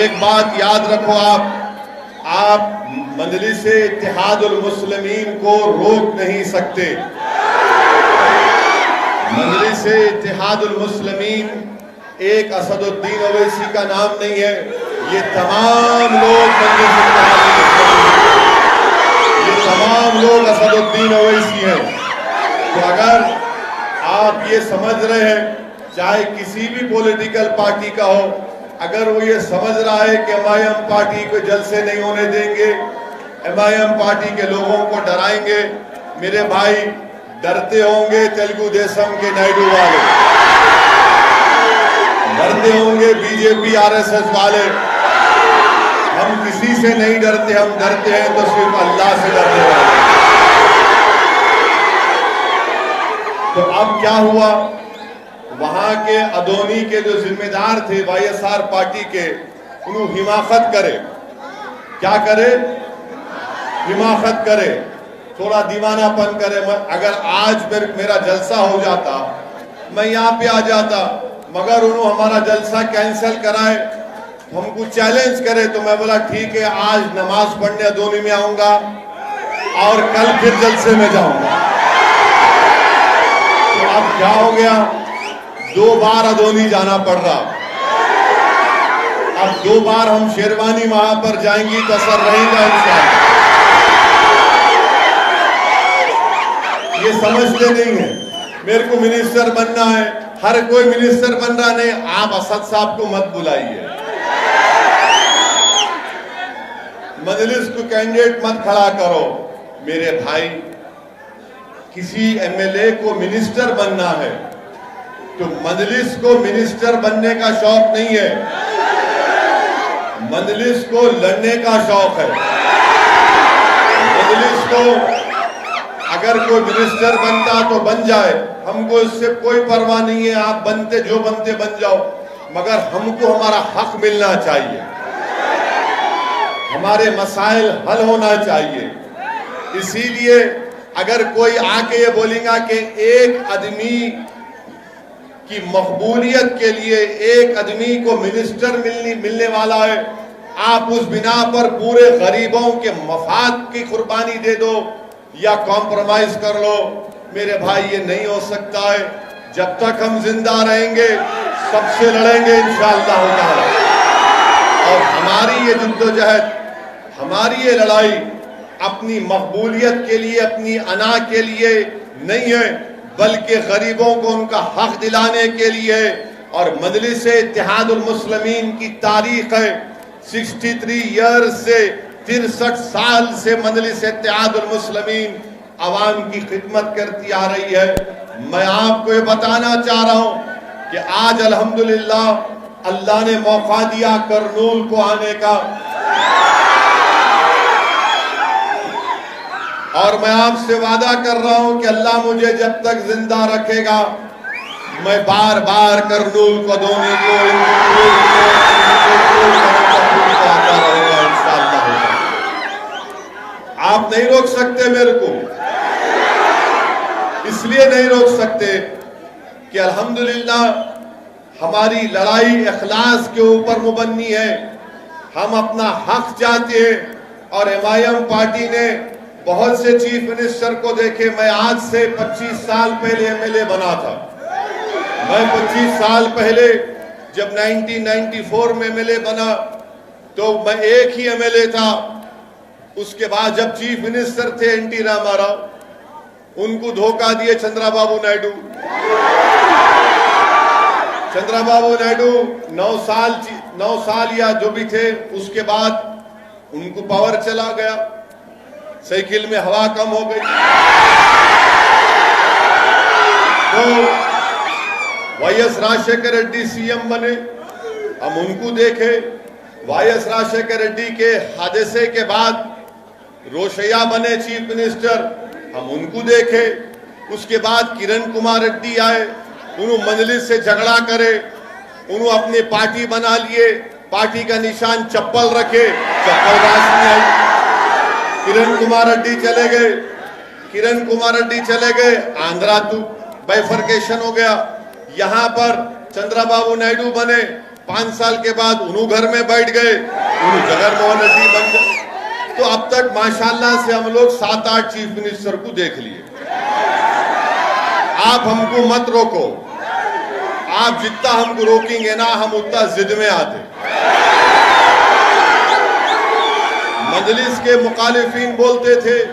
एक बात याद रखो, आप मजलिस इत्तेहादुल मुस्लिमीन को रोक नहीं सकते। मजलिस इत्तेहादुल मुस्लिमीन एक असदुद्दीन ओवैसी का नाम नहीं है, ये तमाम लोग मजलिस इत्तेहादुल मुस्लिमीन, ये तमाम लोग असदुद्दीन ओवैसी हैं। तो अगर आप ये समझ रहे हैं, चाहे किसी भी पॉलिटिकल पार्टी का हो, अगर वो ये समझ रहा है कि एमआईएम पार्टी को जलसे नहीं होने देंगे, एमआईएम पार्टी के लोगों को डराएंगे, मेरे भाई डरते होंगे तेलुगु देशम के नायडू वाले, डरते होंगे बीजेपी आरएसएस वाले। हम किसी से नहीं डरते, हम डरते हैं तो सिर्फ अल्लाह से डरने वाले। तो अब क्या हुआ, वहां के अदोनी के जो जिम्मेदार थे वाईएसआर पार्टी के, उन्होंने हिमाकत करे, क्या करे, हिमाकत करे, थोड़ा दीवानापन करे। अगर आज मेरा जलसा हो जाता, मैं यहाँ पे आ जाता, मगर उन्होंने हमारा जलसा कैंसिल कराए, हमको चैलेंज करे, तो मैं बोला ठीक है, आज नमाज पढ़ने अदोनी में आऊंगा और कल फिर जलसे में जाऊंगा। तो अब क्या हो गया, 2 बार अदोनी जाना पड़ रहा। अब 2 बार हम शेरवानी वहां पर जाएंगी तो असर रहेगा इंशाअल्लाह। ये समझते नहीं है, मेरे को मिनिस्टर बनना है, हर कोई मिनिस्टर बन रहा नहीं। आप असद साहब को मत बुलाइए, मजलिस को कैंडिडेट मत खड़ा करो। मेरे भाई, किसी एमएलए को मिनिस्टर बनना है तो मजलिस को मिनिस्टर बनने का शौक नहीं है, मजलिस को लड़ने का शौक है। मजलिस को अगर कोई मिनिस्टर बनता तो बन जाए, हमको इससे कोई परवाह नहीं है, आप बनते जो बनते बन जाओ, मगर हमको हमारा हक मिलना चाहिए, हमारे मसाइल हल होना चाहिए। इसीलिए अगर कोई आके ये बोलेगा कि एक आदमी की मकबूलियत के लिए एक आदमी को मिनिस्टर मिलने वाला है, आप उस बिना पर पूरे गरीबों के मफाद की कुर्बानी दे दो या कॉम्प्रोमाइज कर लो। मेरे भाई, ये नहीं हो सकता है। जब तक हम जिंदा रहेंगे सबसे लड़ेंगे इंशाअल्लाह ताला। और हमारी ये जद्दोजहद, हमारी ये लड़ाई अपनी मकबूलियत के लिए, अपनी अना के लिए नहीं है, बल्कि गरीबों को उनका हक दिलाने के लिए। और मजलिस इत्तेहादुल मुस्लिमीन की तारीख है 63 ईयर से, 63 साल से मजलिस इत्तेहादुल मुस्लिमीन अवाम की खिदमत करती आ रही है। मैं आपको ये बताना चाह रहा हूं कि आज अल्हम्दुलिल्लाह अल्लाह ने मौका दिया करनूल को आने का, और मैं आपसे वादा कर रहा हूं कि अल्लाह मुझे जब तक जिंदा रखेगा, मैं बार बार करनूल को दोने को आता रहूंगा इंशाअल्लाह। आप नहीं रोक सकते मेरे को, इसलिए नहीं रोक सकते कि अल्हम्दुलिल्लाह हमारी लड़ाई इखलास के ऊपर मुबन्नी है। हम अपना हक चाहते हैं, और एमआईएम पार्टी ने बहुत से चीफ मिनिस्टर को देखे। मैं आज से 25 साल पहले एमएलए बना था। मैं 25 साल पहले जब 1994 में एमएलए बना तो मैं एक ही एमएलए था। उसके बाद जब चीफ मिनिस्टर थे एनटी रामाराव, उनको धोखा दिए चंद्रबाबू नायडू। चंद्रबाबू नायडू 9 साल या जो भी थे, उसके बाद उनको पावर चला गया, साइकिल में हवा कम हो गई। तो वाईएस राजशेखर रेड्डी सीएम बने, हम उनको देखे। वाईएस राजशेखर रेड्डी के हादसे के बाद रोशैया बने चीफ मिनिस्टर, हम उनको देखे। उसके बाद किरण कुमार रेड्डी आए, उन्होंने मजलिस से झगड़ा करे, उन्होंने अपनी पार्टी बना लिए, पार्टी का निशान चप्पल रखे, चप्पल राज में आई। किरण कुमार रेड्डी चले गए, किरण कुमार रेड्डी चले गए, आंध्रा तो बाइफर्केशन हो गया। यहां पर चंद्रबाबू नायडू बने, 5 साल के बाद उन्हों घर में बैठ गए, उन्हों जगनमोहन रेड्डी बन गए। तो अब तक माशाल्लाह से हम लोग 7-8 चीफ मिनिस्टर को देख लिए। आप हमको मत रोको, आप जितना हमको रोकेंगे ना हम उतना जिद में आते। मजलिस के मुखालिफिन बोलते थे,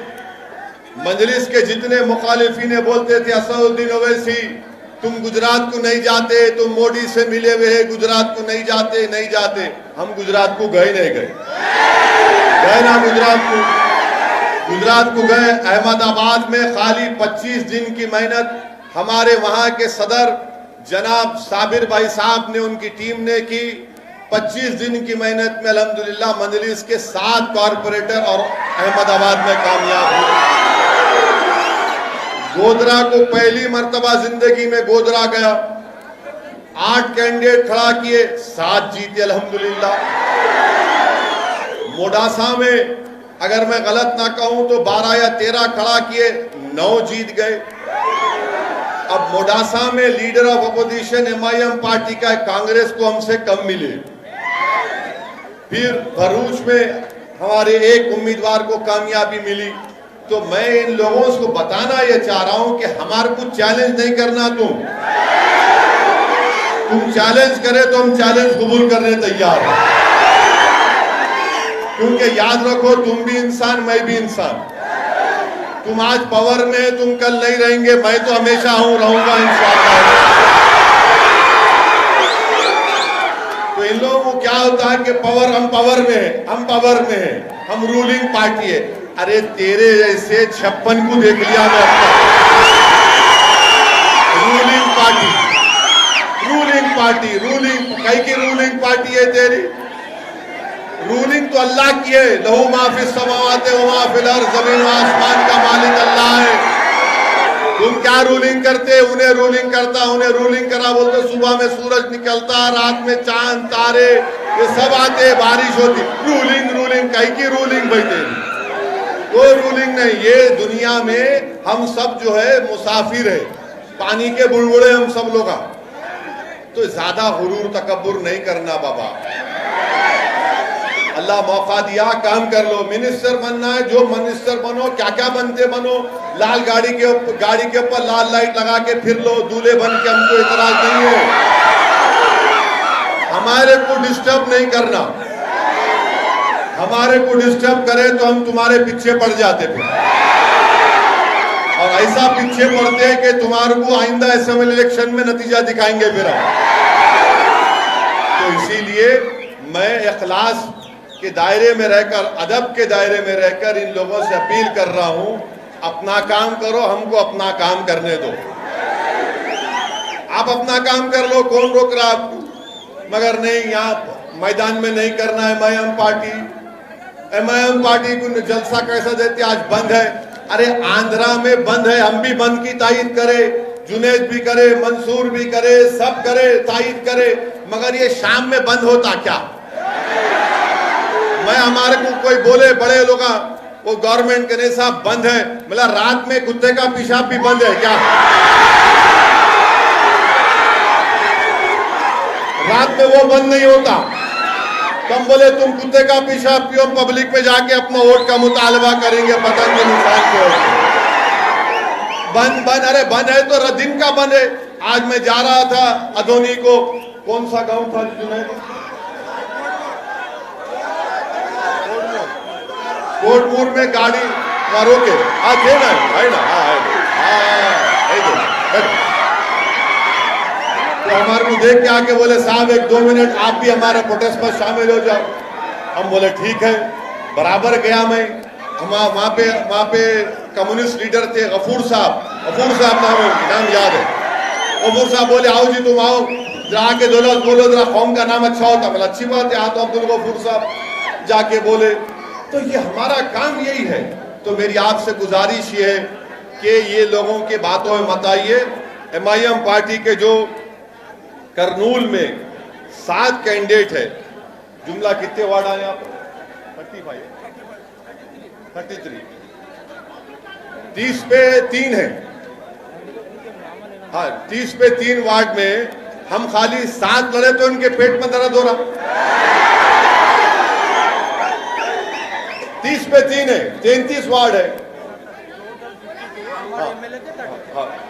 मजलिस के जितने मुखालिफिन बोलते थे असदुद्दीन ओवैसी तुम गुजरात को नहीं जाते, तुम मोदी से मिले हुए गुजरात को नहीं जाते, नहीं जाते। हम गुजरात को गए नहीं गए, गए ना गुजरात को गए। अहमदाबाद में खाली 25 दिन की मेहनत हमारे वहां के सदर जनाब साबिर भाई साहब ने, उनकी टीम ने की। 25 दिन की मेहनत में अल्हम्दुलिल्लाह मजलिस के 7 कॉरपोरेटर और अहमदाबाद में कामयाब हुए। गोधरा को पहली मर्तबा जिंदगी में गोधरा गया, 8 कैंडिडेट खड़ा किए, 7 जीते अल्हम्दुलिल्लाह। मोडासा में अगर मैं गलत ना कहूं तो 12 या 13 खड़ा किए, 9 जीत गए। अब मोडासा में leader of opposition MIM party का कांग्रेस को हमसे कम मिले। फिर भरूच में हमारे एक उम्मीदवार को कामयाबी मिली। तो मैं इन लोगों को बताना ये चाह रहा हूं कि हमारे को चैलेंज नहीं करना। तुम चैलेंज करे तो हम चैलेंज कबूल करने तैयार हैं, क्योंकि याद रखो तुम भी इंसान, मैं भी इंसान। तुम आज पावर में, तुम कल नहीं रहेंगे, मैं तो हमेशा रहूंगा इंशाअल्लाह। तो इन लोगों को क्या होता है कि हम पावर में हैं, हम रूलिंग पार्टी है। अरे तेरे जैसे 56 को देख लिया मैं अपना। रूलिंग कई की रूलिंग पार्टी है तेरी। रूलिंग तो अल्लाह की है, लहू माफिस समावाते व माफिल अर्ज़, ज़मीन व आसमान का मालिक अल्लाह है। तुम क्या रूलिंग करते, उन्हें रूलिंग करा बोलते। सुबह में सूरज निकलता, रात में चांद तारे ये सब आते, बारिश होती। रूलिंग कई की रूलिंग भाई तेरी, कोई रूलिंग नहीं। ये दुनिया में हम सब जो है मुसाफिर है, पानी के बुलबुले हम सब लोग। तो ज्यादा गुरूर तकब्बुर नहीं करना बाबा। अल्लाह मौका दिया, काम कर लो। मिनिस्टर बनना है, जो मिनिस्टर बनो, क्या क्या बनते बनो। लाल गाड़ी के ऊपर लाल लाइट लगा के फिर लो, दूल्हे बन के, हमको इतराज नहीं है। हमारे को डिस्टर्ब नहीं करना। हमारे को डिस्टर्ब करे तो हम तुम्हारे पीछे पड़ जाते थे, और ऐसा पीछे पड़ते हैं कि तुम्हारे को आइंदा असेंबली इलेक्शन में नतीजा दिखाएंगे फिर हम। तो इसीलिए मैं इखलास के दायरे में रहकर, अदब के दायरे में रहकर इन लोगों से अपील कर रहा हूं, अपना काम करो, हमको अपना काम करने दो। आप अपना काम कर लो, कौन रोक रहा आपको? मगर नहीं, यहाँ मैदान में नहीं करना है। MIM पार्टी को जलसा कैसा देती, आज बंद है। अरे आंध्रा में बंद है, हम भी बंद की तायीद करे, जुनेद भी करे, मंसूर भी करे, सब करे, तायीद करे। मगर ये शाम में बंद होता क्या? मैं हमारे को कोई बोले बड़े लोग, वो गवर्नमेंट के नहीं साहब बंद है, मतलब रात में कुत्ते का पेशाब भी बंद है क्या? रात में वो बंद नहीं होता। तुम बोले तुम कुत्ते का पेशाब पियो, पब्लिक में जाके अपना वोट का मुतालबा करेंगे पतंग के निशान को। बंद अरे बंद है तो दिन का बंद है। आज मैं जा रहा था अदोनी को, कौन सा गांव था कोटपुर में, गाड़ी रोके आज थे ना, है ना? तो हमारे को देख के आके बोले साहब 1-2 मिनट आप भी हमारे प्रोटेस्ट पर शामिल हो जाओ। हम बोले ठीक है। बराबर गया मैं, वहाँ पे कम्युनिस्ट लीडर थे गफूर साहब नाम याद है। गफूर साहब बोले आओ जी तुम आओ, जरा के दौलत बोलो, जरा कौम का नाम अच्छा होता। बोला अच्छी बात है, आ तो अब्दुल गफूर साहब जाके बोले। तो ये हमारा काम यही है। तो मेरी आपसे गुजारिश ये है कि ये लोगों के बातों में मत आइए। MIM पार्टी के जो करनूल में 7 कैंडिडेट है, जुमला कितने वार्ड आए आप? 33, 30 पे 3 है। हाँ, 30 पे 3 वार्ड में हम खाली 7 लड़े तो इनके पेट में दर्द हो रहा। 30 पे 3 है, 33 वार्ड है।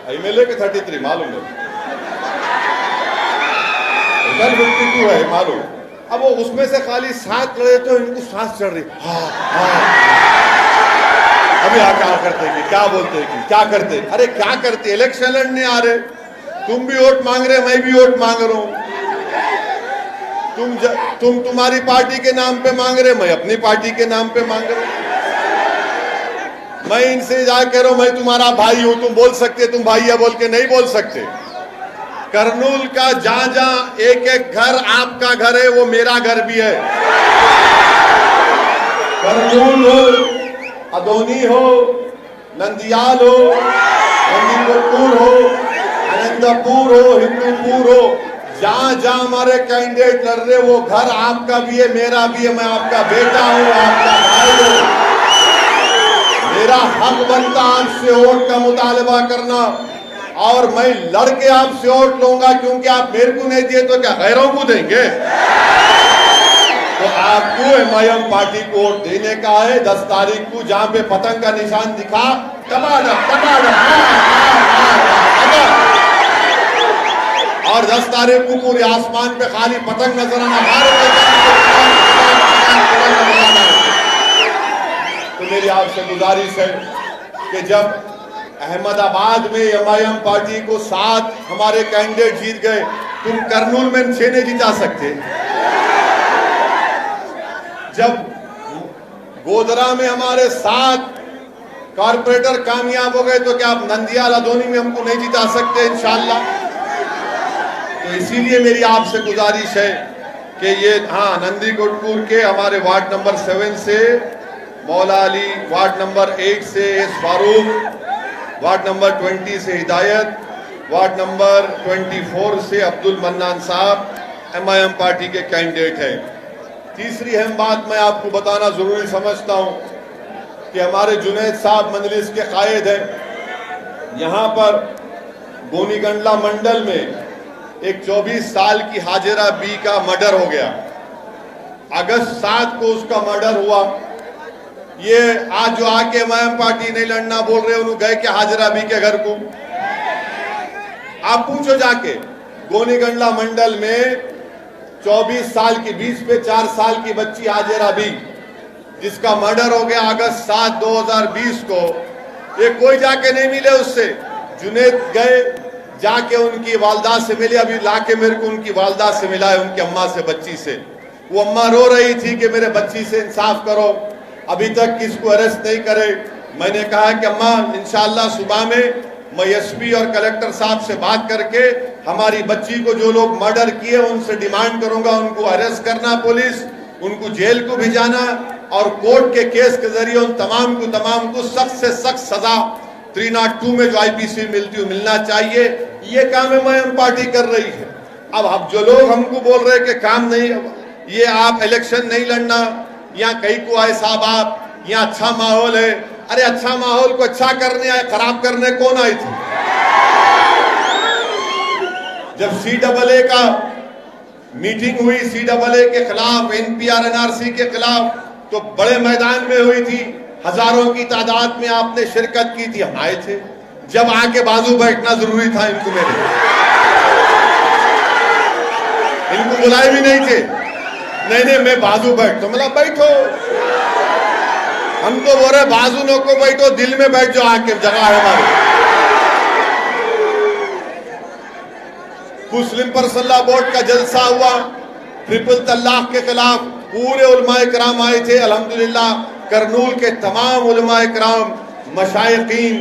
एमएलए के 33 मालूम है, 52 है मालूम। अब वो उसमें से खाली 7 लड़े तो इनको सांस चढ़ रही। अभी क्या करते कि क्या बोलते कि क्या करते, अरे क्या करते, इलेक्शन लड़ने आ रहे, तुम भी वोट मांग रहे, मैं भी वोट मांग रहा हूं। तुम तुम्हारी पार्टी के नाम पे मांग रहे, मैं अपनी पार्टी के नाम पे मांग रहा हूं। मैं इनसे जा कह रहा हूं मैं तुम्हारा भाई हूं, तुम बोल सकते, तुम भाई है बोल के नहीं बोल सकते। करनूल का जहां जहां एक एक घर आपका घर है, वो मेरा घर भी है। करनूल हो, अदोनी हो, नंदियाल हो, नंदीपुर हो, आनंदपुर हो, हिंदूपुर हो, जहां जहां हमारे कैंडिडेट लड़ रहे वो घर आपका भी है, मेरा भी है। मैं आपका बेटा हूं, आपका भाई हूं। मेरा हक बनता आपसे वोट का मुतालबा करना, और मैं लड़के आपसे वोट लूंगा, क्योंकि आप मेरे को नहीं दिए तो क्या गैरों को देंगे? तो आपको एमआईएम पार्टी को वोट देने का है। 10 तारीख को जहां पे पतंग का निशान दिखा, और 10 तारीख को पूरे आसमान पे खाली पतंग नजर आना। तो मेरी आपसे गुजारिश है कि जब अहमदाबाद में एमआईएम पार्टी को 7 हमारे कैंडिडेट जीत गए, तुम करनूल में 6 नहीं जिता सकते। जब गोधरा में हमारे 7 कॉर्पोरेटर कामयाब हो गए, तो क्या आप नंदियाल अदोनी में हमको नहीं जिता सकते इंशाअल्लाह? तो इसीलिए मेरी आपसे गुजारिश है कि ये नंदीकोटपुर के हमारे वार्ड नंबर 7 से मौला अली, वार्ड नंबर 8 से एस फारूक, वार्ड नंबर 20 से हिदायत, वार्ड नंबर 24 से अब्दुल मन्नान साहब एमआईएम पार्टी के कैंडिडेट हैं। तीसरी अहम बात मैं आपको बताना जरूरी समझता हूं कि हमारे जुनैद साहब मजलिस के कायद हैं। यहां पर गोनीगंडला मंडल में एक 24 साल की हाजिरा बी का मर्डर हो गया। अगस्त 7 को उसका मर्डर हुआ। ये आज जो आके एमआईएम पार्टी नहीं लड़ना बोल रहे, उन्होंने गए क्या हाजिरा बी के घर को? आप पूछो जाके। गोनीगंडला मंडल में 24 साल की 20 पे 4 साल की बच्ची हाजिरा बी, जिसका मर्डर हो गया अगस्त 7, 2020 को। ये कोई जाके नहीं मिले उससे। जुनैद गए, जाके उनकी वालदा से मिले। अभी लाके मेरे को उनकी वालदा से मिला है, उनकी अम्मा से, बच्ची से। वो अम्मा रो रही थी कि मेरे बच्ची से इंसाफ करो, अभी तक किसको अरेस्ट नहीं करे। मैंने कहा कि अम्मा इंशाअल्लाह सुबह में मैं एसपी और कलेक्टर साहब से बात करके हमारी बच्ची को जो लोग मर्डर किए उनसे डिमांड करूंगा, उनको अरेस्ट करना, पुलिस उनको जेल को भिजाना, और कोर्ट के केस के जरिए उन तमाम को सख्त से सख्त सजा 302 में जो आईपीसी मिलती है मिलना चाहिए। ये काम एमआईएम पार्टी कर रही है। अब जो लोग हमको बोल रहे हैं कि काम नहीं, ये आप इलेक्शन नहीं लड़ना, यहाँ कहीं को आए साहब आप, यहाँ अच्छा माहौल है। अरे अच्छा माहौल को अच्छा करने आए, खराब करने कौन आई थी? जब CAA का मीटिंग हुई, CAA के खिलाफ, NPR NRC के खिलाफ, तो बड़े मैदान में हुई थी, हजारों की तादाद में आपने शिरकत की थी, हम आए थे। जब आके बाजू बैठना जरूरी था इनको, मेरे इनको बुलाए भी नहीं थे। नहीं मैं बाजू बैठ, तो मतलब बैठो। हम तो बोल रहे बाजू नो को बैठो, दिल में बैठ जाओ, आके जगह है हमारी। मुस्लिम पर्सनल बोर्ड का जलसा हुआ, ट्रिपल तलाक के खिलाफ पूरे उलमाए कराम आए थे। अल्हम्दुलिल्लाह करनूल के तमाम उलमाए कराम, मशाइखीन,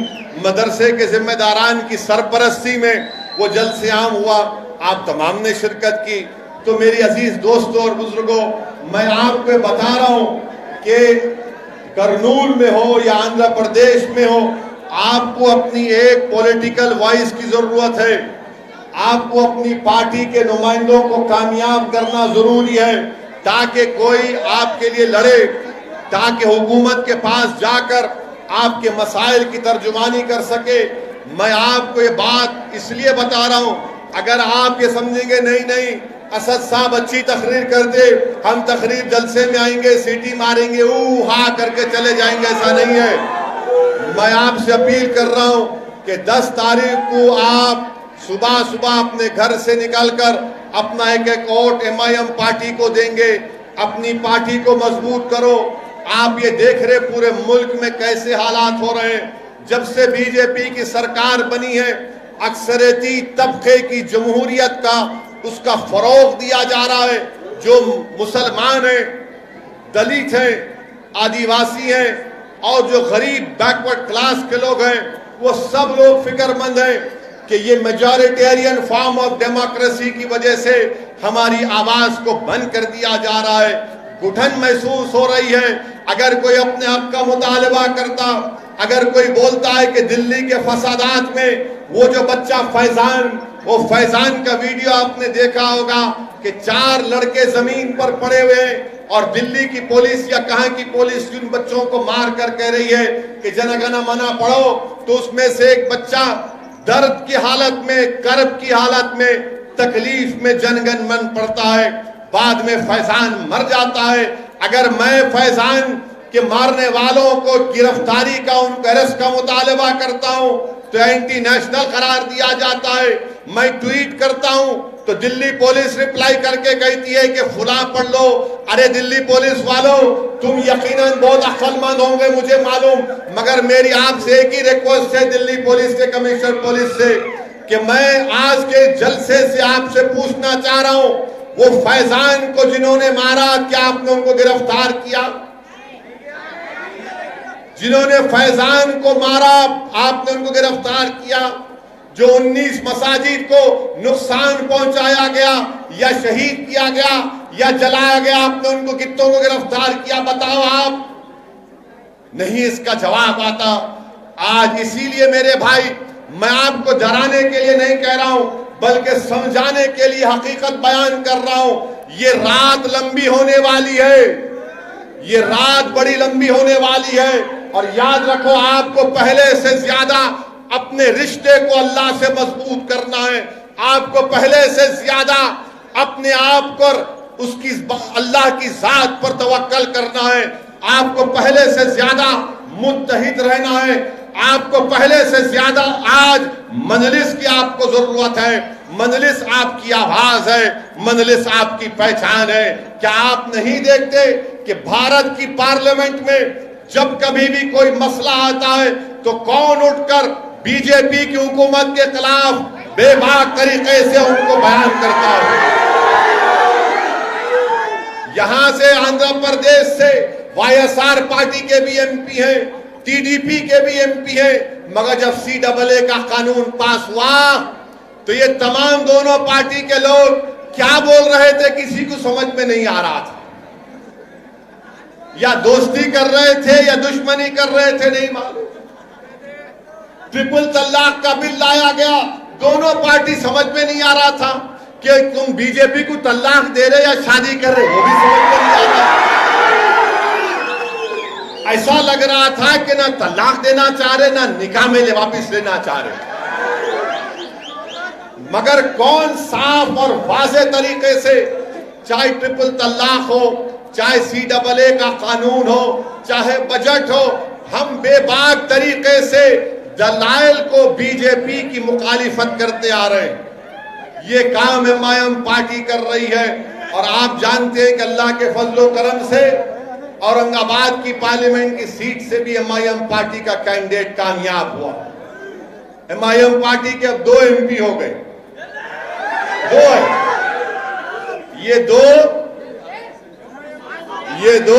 मदरसे के जिम्मेदारान की सरपरस्ती में वो जलसे आम हुआ। आप तमाम ने शिरकत की। तो मेरी अजीज दोस्तों और बुजुर्गों, मैं आपको बता रहा हूं कि करनूल में हो या आंध्र प्रदेश में हो, आपको अपनी एक पॉलिटिकल वॉइस की जरूरत है। आपको अपनी पार्टी के नुमाइंदों को कामयाब करना जरूरी है, ताकि कोई आपके लिए लड़े, ताकि हुकूमत के पास जाकर आपके मसाइल की तर्जुमानी कर सके। मैं आपको ये बात इसलिए बता रहा हूं अगर आप ये समझेंगे नहीं नहीं असद साहब अच्छी तकरीर करते, हम तकरीर जलसे में आएंगे, सीटी मारेंगे, हा करके चले जाएंगे, ऐसा नहीं है। मैं आपसे अपील कर रहा हूं कि 10 तारीख को आप सुबह सुबह अपने घर से निकलकर अपना एक वोट MIM पार्टी को देंगे। अपनी पार्टी को मजबूत करो। आप ये देख रहे पूरे मुल्क में कैसे हालात हो रहे हैं। जब से बीजेपी की सरकार बनी है, अक्सरियती तबके की जमहूरियत का उसका फरोग दिया जा रहा है। जो मुसलमान हैं, दलित हैं, आदिवासी हैं और जो गरीब बैकवर्ड क्लास के लोग हैं, वो सब लोग फिक्रमंद हैं कि ये मेजॉरिटेरियन फॉर्म ऑफ डेमोक्रेसी की वजह से हमारी आवाज को बंद कर दिया जा रहा है। घुटन महसूस हो रही है। अगर कोई अपने हक का मुतालबा करता, अगर कोई बोलता है कि दिल्ली के फसादात में वो जो बच्चा फैजान, वो फैजान का वीडियो आपने देखा होगा कि 4 लड़के जमीन पर पड़े हुए हैं और दिल्ली की पुलिस या कहां की पुलिस उन बच्चों को मार कर कह रही है कि जनगण मना पढ़ो, तो उसमें से एक बच्चा दर्द की हालत में, कर्ब की हालत में, तकलीफ में जनगण मन पड़ता है, बाद में फैजान मर जाता है। अगर मैं फैजान के मारने वालों को गिरफ्तारी का, उनको अरेस्ट का मुतालबा करता हूं तो एंटी नेशनल करार दिया जाता है। मैं ट्वीट करता हूं तो दिल्ली पुलिस रिप्लाई करके कहती है कि फुला पढ़ लो। अरे दिल्ली पुलिस वालों, तुम यकीनन बहुत अक्लमंद होंगे मुझे मालूम, मगर मेरी आपसे एक ही रिक्वेस्ट है दिल्ली पुलिस के कमिश्नर पुलिस से कि मैं आज के जलसे से आपसे पूछना चाह रहा हूं, वो फैजान को जिन्होंने मारा, क्या आपने उनको गिरफ्तार किया? जिन्होंने फैजान को मारा, आपने उनको गिरफ्तार किया? जो 19 मसाजिद को नुकसान पहुंचाया गया या शहीद किया गया या जलाया गया, आपने उनको कितनों को गिरफ्तार किया? बताओ आप। नहीं इसका जवाब आता। आज इसीलिए मेरे भाई, मैं आपको डराने के लिए नहीं कह रहा हूं, बल्कि समझाने के लिए हकीकत बयान कर रहा हूं। ये रात लंबी होने वाली है, ये रात बड़ी लंबी होने वाली है। और याद रखो, आपको पहले से ज्यादा अपने रिश्ते को अल्लाह से मजबूत करना है। आपको पहले से ज्यादा अपने आप पर, उसकी अल्लाह की जात पर तवक्कल करना है। आपको पहले से ज्यादा मुत्तहिद रहना है। आपको पहले से ज्यादा आज मजलिस की आपको जरूरत है। मजलिस आपकी आवाज है, मजलिस आपकी पहचान है। क्या आप नहीं देखते कि भारत की पार्लियामेंट में जब कभी भी कोई मसला आता है तो कौन उठकर बीजेपी की हुकूमत के खिलाफ बेबाक तरीके से उनको बयान करता है? यहां से आंध्र प्रदेश से YSR पार्टी के भी MP हैं, TDP के भी MP हैं, मगर जब CAA का कानून पास हुआ तो ये तमाम दोनों पार्टी के लोग क्या बोल रहे थे किसी को समझ में नहीं आ रहा था। या दोस्ती कर रहे थे या दुश्मनी कर रहे थे, नहीं मालूम। ट्रिपल तलाक का बिल लाया गया, दोनों पार्टी समझ में नहीं आ रहा था कि तुम बीजेपी को तलाक दे रहे या शादी कर रहे, वो भी समझ में नहीं आ रहा। ऐसा लग रहा था कि ना तलाक देना चाह रहे, ना निकाह में वापिस लेना चाह रहे। मगर कौन साफ और वाज़ेह तरीके से, चाहे ट्रिपल तलाक हो, चाहे CAA का कानून हो, चाहे बजट हो, हम बेबाक तरीके से दलाइल को बीजेपी की मुखालिफत करते आ रहे हैं। ये काम MIM पार्टी कर रही है। और आप जानते हैं कि अल्लाह के फजलो करम से औरंगाबाद की पार्लियामेंट की सीट से भी MIM पार्टी का कैंडिडेट कामयाब हुआ। MIM पार्टी के अब 2 MP हो गए, 2 है। ये दो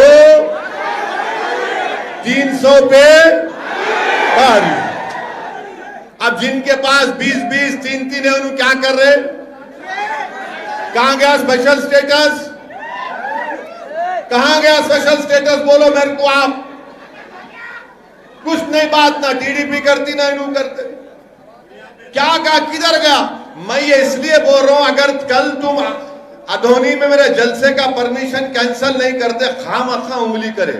300 पे पारी। अब जिनके पास 20-20, 3-3 है, उन्हें क्या कर रहे? कहां गया स्पेशल स्टेटस? कहां गया स्पेशल स्टेटस? बोलो मेरे को आप। कुछ नहीं बात, ना TDP करती ना इन्हों करते। क्या कहा, किधर गया? मैं ये इसलिए बोल रहा हूं, अगर कल तुम अधोनी में मेरे जलसे का परमिशन कैंसिल नहीं करते, खामखा उंगली करे।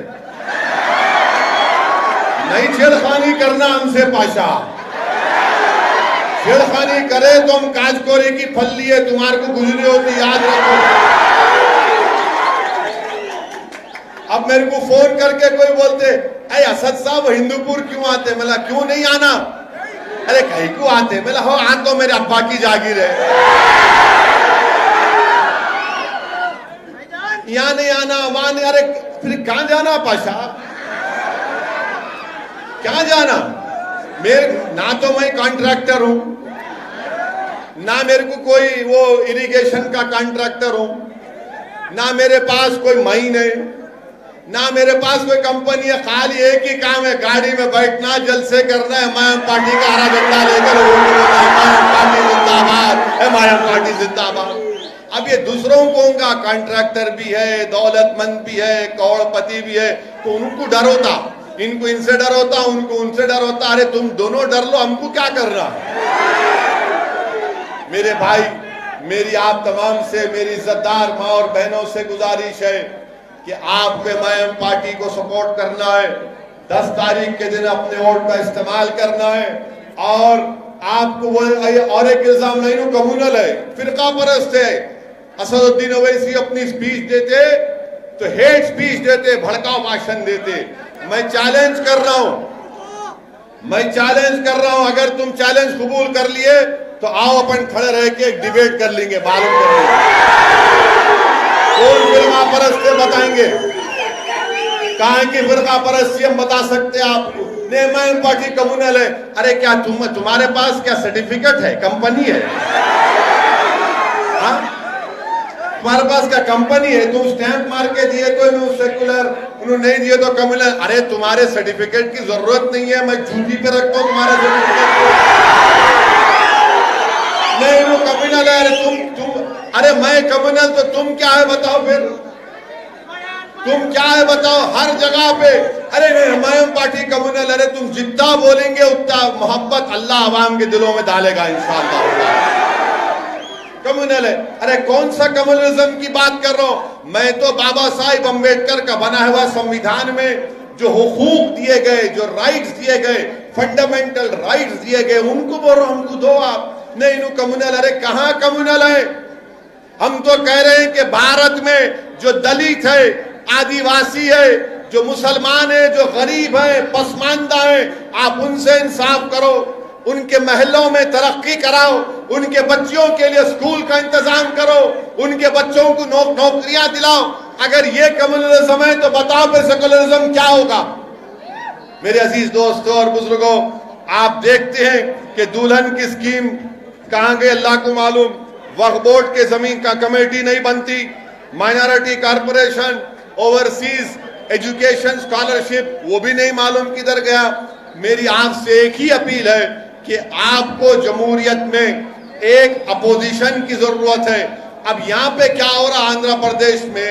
नहीं छेड़खानी करना हमसे पाशा, छेड़खानी करे तो हम काजकोरे की फल लिए तुम्हारे को गुजरी होती, याद रखो। अब मेरे को फोन करके कोई बोलते, अरे असद साहब हिंदूपुर क्यों आते? मतलब क्यों नहीं आना? अरे कहीं को आते? मतलब हो आ तो मेरे अब्बा की जागीर है, यहाँ नहीं आना वहां नहीं। अरे फिर कहां जाना पाशा, क्या जाना? मेरे ना तो मैं कॉन्ट्रैक्टर हूं, ना मेरे को कोई वो इरिगेशन का कॉन्ट्रैक्टर हूं, ना मेरे पास कोई माइन है, ना मेरे पास कोई कंपनी है। खाली एक ही काम है, गाड़ी में बैठना, जलसे करना है, एमआईएम पार्टी का हरा झंडा लेकर एमआईएम पार्टी जिंदाबाद, एमआईएम पार्टी जिंदाबाद। अब ये दूसरों को उनका कॉन्ट्रैक्टर भी है, दौलतमंद भी है, करोड़पति भी है, तो उनको डर होता, इनको इनसे डर होता, उनको उनसे डर होता। अरे तुम दोनों डर लो, हमको क्या करना? मेरे भाई, मेरी आप तमाम से, मेरी इज्जतदार माँ और बहनों से गुजारिश है कि आपको एमआईएम पार्टी को सपोर्ट करना है। 10 तारीख के दिन अपने वोट का इस्तेमाल करना है। और आपको वो और एक इल्जाम नहीं, कम्युनल है, फिरका परस्त है। असदुद्दीन ओवैसी अपनी स्पीच देते तो हेट स्पीच देते, भड़काऊ भाषण देते। मैं चैलेंज कर रहा हूं, अगर तुम चैलेंज कबूल कर लिए तो आओ अपन खड़े रह के एक डिबेट कर लेंगे, मालूम कर लेंगे कौन फिरका परस्त है, बताएंगे। कहा कि फिरका परस्ती हम बता सकते हैं आपको, एमआईएम पार्टी कम्युनल है। अरे क्या तुम्हारे पास क्या सर्टिफिकेट है, कंपनी है? हाँ, तुम्हारे पास क्या कंपनी है? तुम स्टैंप मार के दिए तो सेकुलर, उन्होंने नहीं दिए तो कम्युनल। अरे तुम्हारे सर्टिफिकेट की जरूरत नहीं है, मैं झूठी पे रखता हूं तुम्हारे सर्टिफिकेट को। नहीं वो कम्युनल है। अरे तुम अरे मैं कम्युनल तो तुम क्या है बताओ? फिर तुम क्या है बताओ? हर जगह पे अरे एमआईएम पार्टी कम्युनल। अरे तुम जितना बोलेंगे उतना मोहब्बत अल्लाह आवाम के दिलों में डालेगा इंशाअल्लाह। कम्युनल है। अरे कौन सा कम्युनलिज्म की बात कर रहा हूं मैं? तो बाबा साहिब अम्बेडकर का बना हुआ संविधान में जो हुकूक दिए गए, जो राइट्स दिए गए, फंडामेंटल राइट्स दिए गए, उनको बोल रहा हूं हमको दो आप। नहीं नो कम्युनल। अरे कहां कम्युनल है? हम तो कह रहे हैं कि भारत में जो दलित है, आदिवासी है, जो मुसलमान है, जो गरीब है, पसमानदा है, आप उनसे इंसाफ करो, उनके महलों में तरक्की कराओ, उनके बच्चों के लिए स्कूल का इंतजाम करो, उनके बच्चों को नौकरियां दिलाओ। अगर ये कम्युनलिज्म है तो बताओ फिर सेकुलरिज्म क्या होगा? मेरे अजीज दोस्तों और बुजुर्गों, आप देखते हैं कि दुल्हन की स्कीम कहां गई अल्लाह को मालूम। वक्फ बोर्ड के जमीन का कमेटी नहीं बनती, minority corporation, overseas education scholarship, वो भी नहीं मालूम किधर गया। मेरी आपसे एक ही अपील है कि आपको जमहूरियत में एक अपोजिशन की जरूरत है। अब यहां पे क्या हो रहा आंध्र प्रदेश में,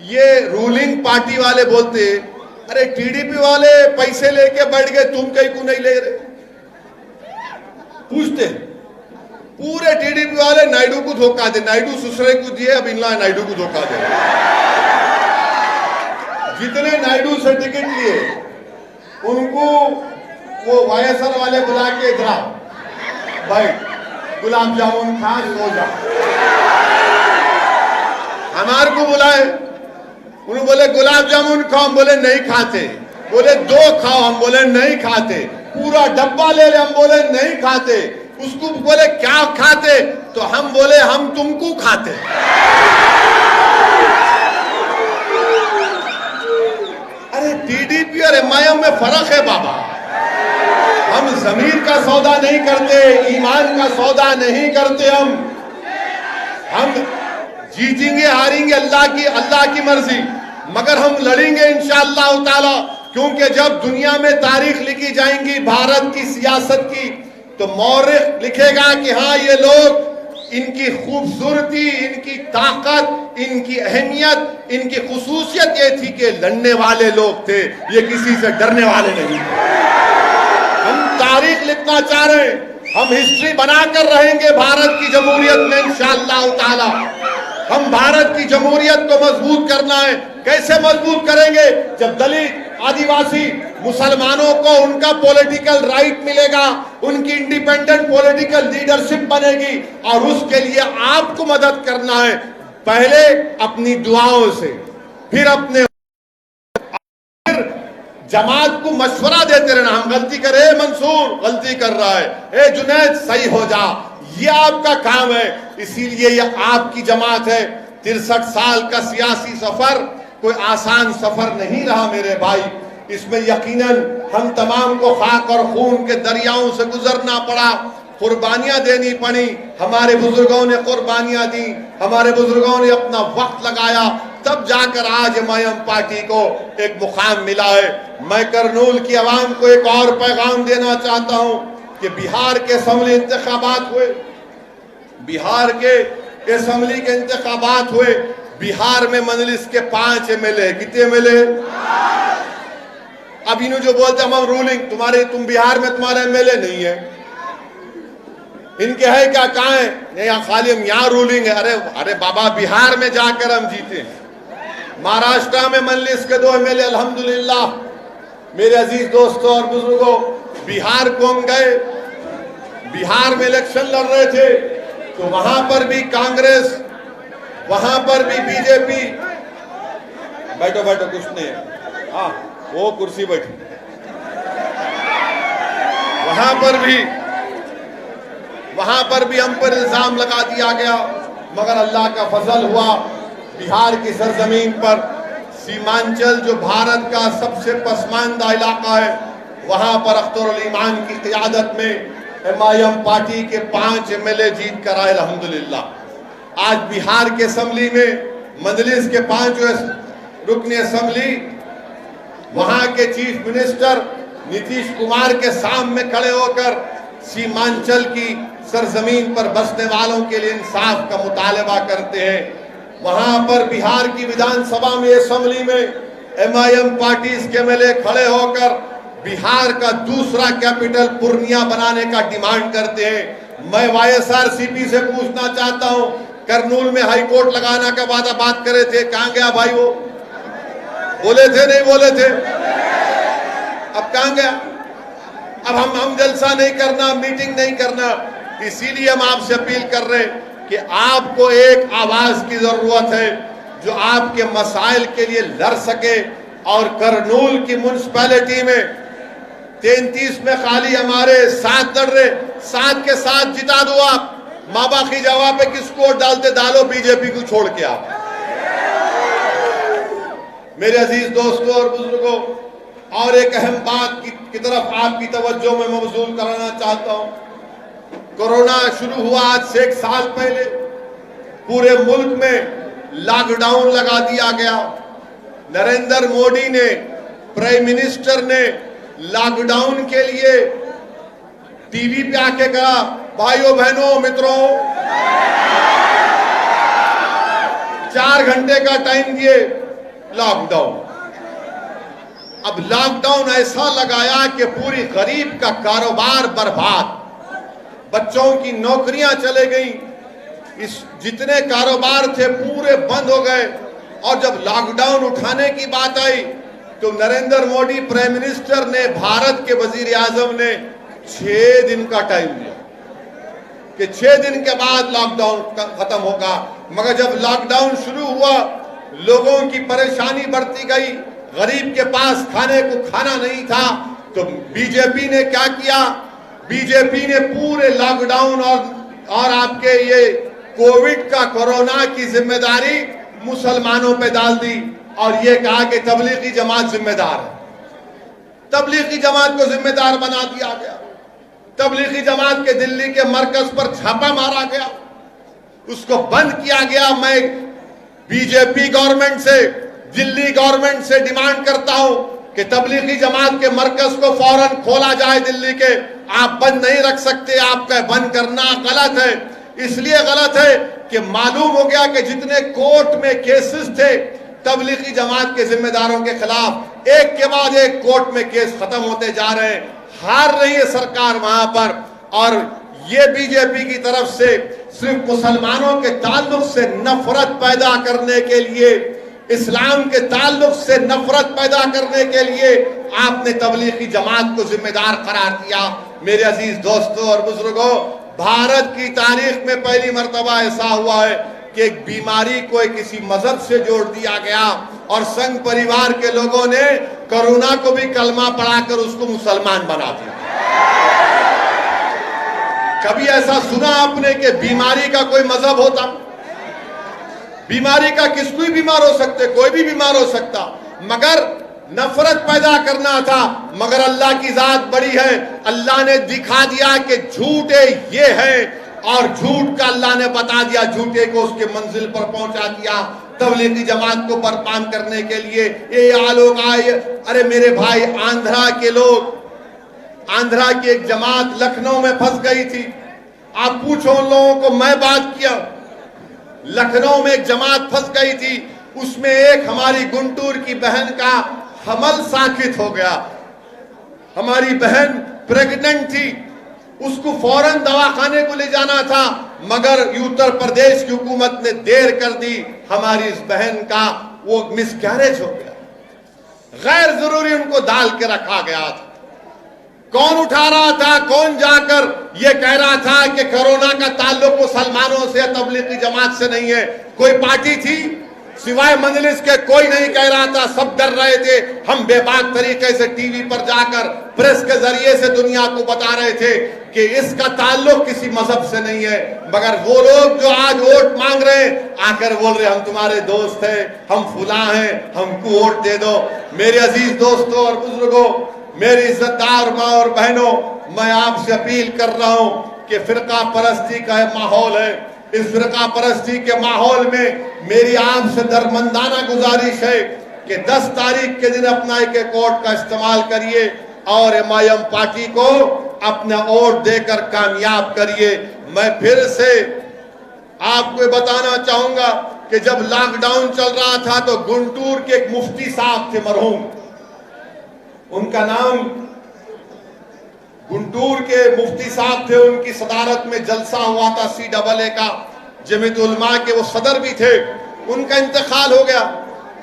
ये रूलिंग पार्टी वाले बोलते अरे टीडीपी वाले पैसे लेके बैठ गए, तुम कहीं को नहीं ले रहे। पूछते पूरे टीडीपी वाले नायडू को धोखा दे, नायडू सुसरे को दिए, अब इनला नायडू को धोखा दे। जितने नायडू से टिकट लिए उनको वो वाईएसआर वाले बुला के इधर भाई गुलाब जामुन खा सो जा। हमारे को बुलाए, उन्होंने बोले गुलाब जामुन खाओ, हम बोले नहीं खाते। बोले 2 खाओ, हम बोले नहीं खाते। पूरा डब्बा ले ले, हम बोले नहीं खाते। उसको बोले क्या खाते, तो हम बोले हम तुमको खाते। अरे टीडीपी और एमआईएम में फर्क है बाबा। हम जमीर का सौदा नहीं करते, ईमान का सौदा नहीं करते। हम जीतेंगे हारेंगे अल्लाह की मर्जी, मगर हम लड़ेंगे इंशाअल्लाह ताला। क्योंकि जब दुनिया में तारीख लिखी जाएंगी भारत की सियासत की, तो मौरिख लिखेगा कि हाँ ये लोग, इनकी खूबसूरती, इनकी ताकत, इनकी अहमियत, इनकी खुसूसियत ये थी कि लड़ने वाले लोग थे, ये किसी से डरने वाले नहीं थे। हम तारीख लिखना चाह रहे हैं, हम हिस्ट्री बनाकर रहेंगे भारत की जमहूरियत में इंशाअल्लाह ताला। हम भारत की जमहूरियत को मजबूत करना है। कैसे मजबूत करेंगे? जब दलित, आदिवासी मुसलमानों को उनका पॉलिटिकल राइट मिलेगा, उनकी इंडिपेंडेंट पॉलिटिकल लीडरशिप बनेगी। और उसके लिए आपको मदद करना है, पहले अपनी दुआओं से, फिर अपने जमात को मशवरा देते रहना। हम गलती करे, मंसूर गलती कर रहा है, ए जुनैद सही हो जा, ये आपका काम है। इसीलिए ये आपकी जमात है। 63 साल का सियासी सफर कोई आसान सफर नहीं रहा मेरे भाई। इसमें यकीनन हम तमाम को खाक और खून के दरियाओं से गुजरना पड़ा, कुर्बानियां देनी पड़ी। हमारे बुजुर्गों ने कुर्बानियां दी, हमारे बुजुर्गों ने अपना वक्त लगाया, तब जाकर आज एमआईएम पार्टी को एक मुकाम मिला है। मैं करनूल की आवाम को एक और पैगाम देना चाहता हूं कि बिहार के असेंबली इंतखाबात हुए, बिहार के असेंबली के इंतखाबात हुए। बिहार में मजलिस के 5 एमएलए, कितने एमएलए? अब इन्हों जो बोलते हम रूलिंग, तुम बिहार में तुम्हारा एमएलए नहीं है, इनके है क्या, कहां है? नहीं, खाली हम यहाँ रूलिंग है। अरे बाबा, बिहार में जाकर हम जीते। महाराष्ट्र में मजलिस के 2 एमएलए अल्हम्दुलिल्लाह। मेरे अजीज दोस्तों और बुजुर्गों, बिहार को हम गए, बिहार में इलेक्शन लड़ रहे थे तो वहां पर भी कांग्रेस, वहां पर भी बीजेपी। बैठो बैठो, कुछ नहीं, हाँ वो कुर्सी बैठी। वहां पर भी हम पर इल्जाम लगा दिया गया, मगर अल्लाह का फजल हुआ। बिहार की सरजमीन पर सीमांचल, जो भारत का सबसे पसमानदा इलाका है, वहां पर अख्तर ईमान की क़ियादत में एमआईएम पार्टी के 5 एमएलए जीत कर आए अल्हम्दुलिल्लाह। आज बिहार के असेंबली में मजलिस के 5 रुकनी असेंबली, वहां के चीफ मिनिस्टर नीतीश कुमार के सामने खड़े होकर सीमांचल की सरजमीन पर बसने वालों के लिए इंसाफ का मुतालबा करते हैं। वहां पर बिहार की विधानसभा में, असेंबली में एमआईएम पार्टी के एमएलए खड़े होकर बिहार का दूसरा कैपिटल पूर्णिया बनाने का डिमांड करते हैं। मैं वाईएसआरसीपी से पूछना चाहता हूं, करनूल में हाई कोर्ट लगाने का वादा बात करे थे, कहां गया भाई? वो बोले थे, नहीं बोले थे? अब कहां गया? अब हम जलसा नहीं करना, मीटिंग नहीं करना। इसीलिए हम आपसे अपील कर रहे हैं कि आपको एक आवाज की जरूरत है जो आपके मसाइल के लिए लड़ सके। और करनूल की म्युनिसिपैलिटी में 33 में खाली हमारे 7 लड़ रहे, 7 के 7 जिता दो आप। माँ बाप की जवाब पे किसको वोट डालते, डालो बीजेपी को छोड़ के आप। मेरे अजीज दोस्तों और बुजुर्गों, और एक अहम बात की तरफ आपकी तवज्जो में मबजूल कराना चाहता हूं। कोरोना शुरू हुआ आज से 1 साल पहले, पूरे मुल्क में लॉकडाउन लगा दिया गया। नरेंद्र मोदी ने, प्राइम मिनिस्टर ने लॉकडाउन के लिए टीवी पे आके कहा, भाइयों बहनों मित्रों 4 घंटे का टाइम दिए लॉकडाउन। अब लॉकडाउन ऐसा लगाया कि पूरी गरीब का कारोबार बर्बाद, बच्चों की नौकरियां चले गई, इस जितने कारोबार थे पूरे बंद हो गए। और जब लॉकडाउन उठाने की बात आई तो नरेंद्र मोदी प्राइम मिनिस्टर ने, भारत के वजीर आजम ने 6 दिन का टाइम दिया कि 6 दिन के बाद लॉकडाउन खत्म होगा। मगर जब लॉकडाउन शुरू हुआ, लोगों की परेशानी बढ़ती गई, गरीब के पास खाने को खाना नहीं था, तो बीजेपी ने क्या किया? बीजेपी ने पूरे लॉकडाउन और आपके ये कोविड का, कोरोना की जिम्मेदारी मुसलमानों पे डाल दी और ये कहा कि तबलीगी जमात जिम्मेदार है। तबलीगी जमात को जिम्मेदार बना दिया गया। तबलीगी जमात के दिल्ली के मरकज पर छापा मारा गया, उसको बंद किया गया। मैं बीजेपी गवर्नमेंट से, दिल्ली गवर्नमेंट से डिमांड करता हूं कि तबलीगी जमात के मरकज को फौरन खोला जाए दिल्ली के। आप बंद नहीं रख सकते, आपका बंद करना गलत है। इसलिए गलत है कि मालूम हो गया कि जितने कोर्ट में केसेस थे तबलीगी जमात के जिम्मेदारों के खिलाफ, एक के बाद एक कोर्ट में केस खत्म होते जा रहे हैं। हार रही है सरकार वहां पर। और ये बीजेपी की तरफ से सिर्फ मुसलमानों के ताल्लुक से नफरत पैदा करने के लिए इस्लाम के ताल्लुक से नफरत पैदा करने के लिए आपने तबलीगी जमात को जिम्मेदार करार दिया। मेरे अजीज दोस्तों और बुजुर्गों, भारत की तारीख में पहली मर्तबा ऐसा हुआ है कि एक बीमारी को किसी मजहब से जोड़ दिया गया और संघ परिवार के लोगों ने कोरोना को भी कलमा पढ़ाकर उसको मुसलमान बना दिया। कभी ऐसा सुना आपने कि बीमारी का कोई मजहब होता? बीमारी का किस कोई बीमार हो सकते, कोई भी बीमार हो सकता, मगर नफरत पैदा करना था। मगर अल्लाह की जात बड़ी है, अल्लाह ने दिखा दिया कि झूठे ये है और झूठ का अल्लाह ने बता दिया, झूठे को उसके मंजिल पर पहुंचा दिया। तबलीगी जमात को बर्बाद करने के लिए ये लोग आए। अरे मेरे भाई, आंध्रा के लोग, आंध्रा की एक जमात लखनऊ में फंस गई थी। आप पूछो उन लोगों को, मैं बात किया, लखनऊ में एक जमात फंस गई थी, उसमें एक हमारी गुंटूर की बहन का हमल साकित हो गया। हमारी बहन प्रेग्नेंट थी, उसको फौरन दवाखाने को ले जाना था, मगर उत्तर प्रदेश की हुकूमत ने देर कर दी। हमारी इस बहन का वो मिसकैरेज हो गया, गैर जरूरी उनको डाल के रखा गया था। कौन उठा रहा था? कौन जाकर ये कह रहा था कि कोरोना का ताल्लुक मुसलमानों से, तबलीगी जमात से नहीं है? कोई पार्टी थी सिवाय मजलिस के? कोई नहीं कह रहा था, सब डर रहे थे। हम बेबाक तरीके से टीवी पर जाकर प्रेस के जरिए से दुनिया को बता रहे थे कि इसका ताल्लुक किसी मजहब से नहीं है। मगर वो लोग जो आज वोट मांग रहे हैं, आकर बोल रहे हम तुम्हारे दोस्त हैं, हम फुला हैं, हमको वोट दे दो। मेरे अजीज दोस्तों और बुजुर्गों, मेरी इज्जतदार माँ और बहनों, मैं आपसे अपील कर रहा हूं कि फिरका परस्ती का माहौल है। इस फिरका परस्ती के माहौल में मेरी आपसे दरमंदाना गुजारिश है कि 10 तारीख के दिन अपना एक वोट का इस्तेमाल करिए और एमआईएम पार्टी को अपना वोट देकर कामयाब करिए। मैं फिर से आपको बताना चाहूंगा कि जब लॉकडाउन चल रहा था तो गुंटूर के एक मुफ्ती साहब थे, मरहूम, उनका नाम गुंटूर के मुफ्ती साहब थे, उनकी सदारत में जलसा हुआ था CAA का, जमीयत उलमा के वो सदर भी थे। उनका इंतकाल हो गया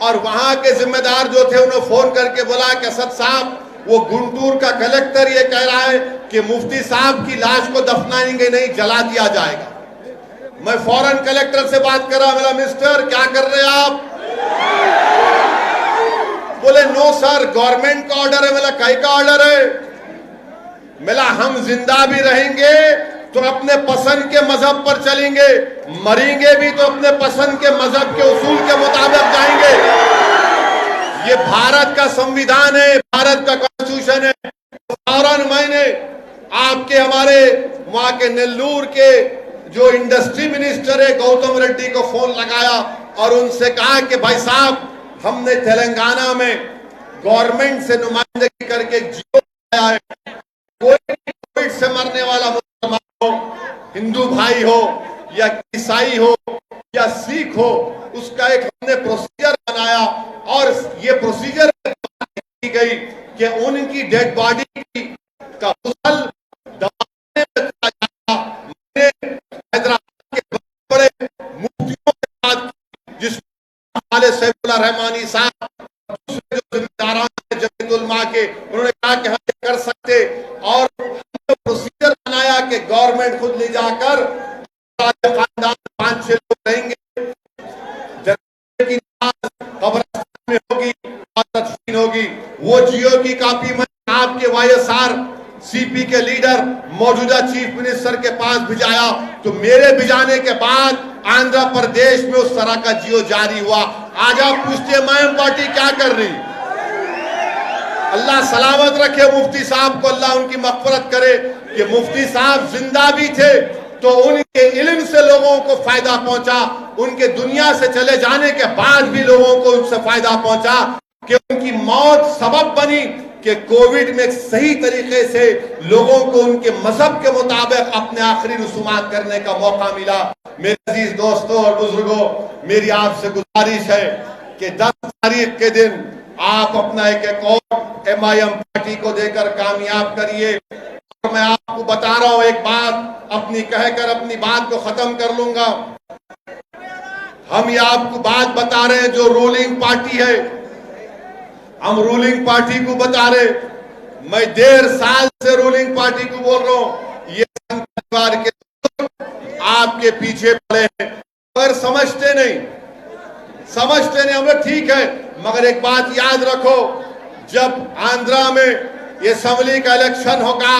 और वहां के जिम्मेदार जो थे उन्होंने फोन करके बोला कि असद साहब, वो गुंटूर का कलेक्टर ये कह रहा है कि मुफ्ती साहब की लाश को दफनाएंगे नहीं, जला दिया जाएगा। मैं फौरन कलेक्टर से बात कर रहा, मेरा मिस्टर क्या कर रहे हैं आप? बोले नो सर, गवर्नमेंट का ऑर्डर है। मेरा कई का ऑर्डर है? मिला हम जिंदा भी रहेंगे तो अपने पसंद के मजहब पर चलेंगे, मरेंगे भी तो अपने पसंद के मजहब के उसूल के मुताबिक जाएंगे। ये भारत का संविधान है, भारत का कॉन्स्टिट्यूशन है। फौरन मैंने आपके हमारे वहां के नेल्लूर के जो इंडस्ट्री मिनिस्टर है गौतम रेड्डी को फोन लगाया और उनसे कहा कि भाई साहब, हमने तेलंगाना में गवर्नमेंट से नुमाइंदगी करके जियो लाया है। कोई कोविड से मरने वाला मुसलमान हो, हिंदू भाई हो या ईसाई हो या सिख हो, उसका एक हमने प्रोसीजर बनाया और ये प्रोसीजर की गई कि उनकी डेड बॉडी का गुसल दबाने में हैदराबाद के बड़े मुफ्तियों के साथ, जिसमें सैफुल्लाह रहमानी साहब, दूसरे जो जिम्मेदार हैं जमीयत उलमा के, उन्होंने कहा कि हम ये कर सकते और हमने प्रोसीजर बनाया कि गवर्नमेंट खुद ले जाकर खानदान 5-6 लोग रहेंगे, की कब्रिस्तान में होगी और तदफीन होगी। वो जियो की कॉपी में आपके YSR CP के लीडर मौजूदा चीफ मिनिस्टर के पास भिजाया, तो मेरे भिजाने के बाद आंध्र प्रदेश में उस तरह का जियो जारी हुआ। आज आप पूछते एमआईएम पार्टी क्या कर रही? अल्लाह सलामत रखे मुफ्ती साहब को, अल्लाह उनकी मग़फ़िरत करे कि मुफ्ती साहब जिंदा भी थे तो उनके इल्म से लोगों को फायदा पहुंचा, उनके दुनिया से चले जाने के बाद भी लोगों को उनसे फायदा पहुंचा कि उनकी मौत सबब बनी कि कोविड में सही तरीके से लोगों को उनके मजहब के मुताबिक अपने आखिरी रसूमात करने का मौका मिला। मेरे अजीज दोस्तों और बुजुर्गों, मेरी आपसे गुजारिश है कि 10 तारीख के दिन आप अपना एक और एमआईएम पार्टी को देकर कामयाब करिए। और मैं आपको बता रहा हूं एक बात, अपनी कहकर अपनी बात को खत्म कर लूंगा। हम ये आपको बात बता रहे हैं, जो रूलिंग पार्टी है, हम रूलिंग पार्टी को बता रहे। मैं 1.5 साल से रूलिंग पार्टी को बोल रहा हूं, ये संघ परिवार के आपके पीछे पड़े हैं, मगर समझते नहीं। हम लोग ठीक है, मगर एक बात याद रखो, जब आंध्रा में ये असेंबली का इलेक्शन होगा